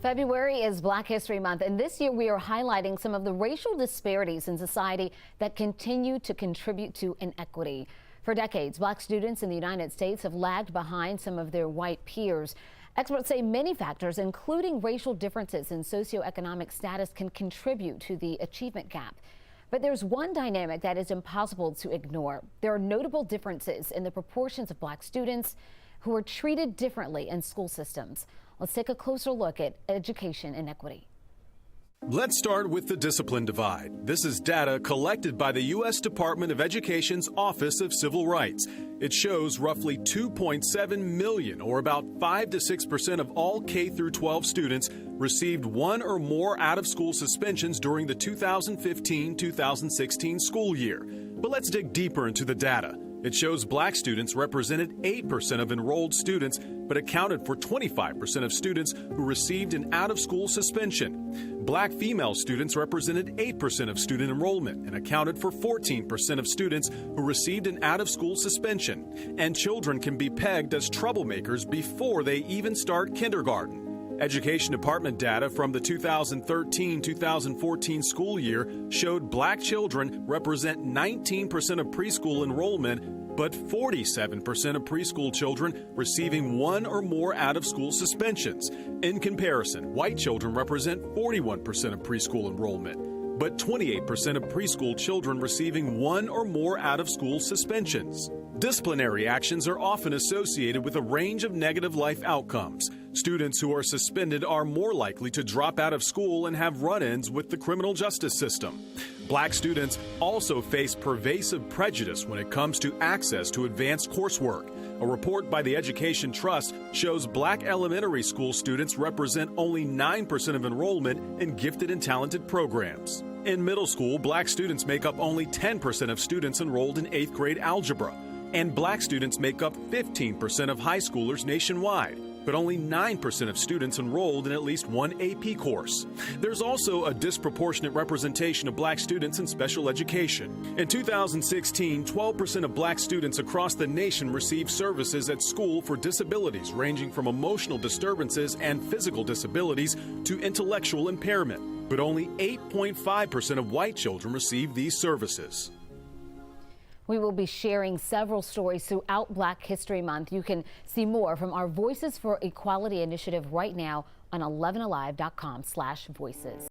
February is Black History Month, and this year we are highlighting some of the racial disparities in society that continue to contribute to inequity. For decades, Black students in the United States have lagged behind some of their white peers. Experts say many factors, including racial differences in socioeconomic status, can contribute to the achievement gap. But there's one dynamic that is impossible to ignore. There are notable differences in the proportions of Black students who are treated differently in school systems. Let's take a closer look at education inequity. Let's start with the discipline divide. This is data collected by the U.S. Department of Education's Office of Civil Rights. It shows roughly 2.7 million, or about 5 to 6% of all K through 12 students, received one or more out-of-school suspensions during the 2015-2016 school year. But let's dig deeper into the data. It shows Black students represented 8% of enrolled students, but accounted for 25% of students who received an out-of-school suspension. Black female students represented 8% of student enrollment and accounted for 14% of students who received an out-of-school suspension. And children can be pegged as troublemakers before they even start kindergarten. Education Department data from the 2013-2014 school year showed Black children represent 19% of preschool enrollment, but 47% of preschool children receiving one or more out-of-school suspensions. In comparison, white children represent 41% of preschool enrollment, but 28% of preschool children receiving one or more out-of-school suspensions. Disciplinary actions are often associated with a range of negative life outcomes. Students who are suspended are more likely to drop out of school and have run-ins with the criminal justice system. Black students also face pervasive prejudice when it comes to access to advanced coursework. A report by the Education Trust shows Black elementary school students represent only 9% of enrollment in gifted and talented programs. In middle school, Black students make up only 10% of students enrolled in 8th grade algebra. And Black students make up 15% of high schoolers nationwide, but only 9% of students enrolled in at least one AP course. There's also a disproportionate representation of Black students in special education. In 2016, 12% of Black students across the nation received services at school for disabilities ranging from emotional disturbances and physical disabilities to intellectual impairment, but only 8.5% of white children received these services. We will be sharing several stories throughout Black History Month. You can see more from our Voices for Equality initiative right now on 11alive.com/voices.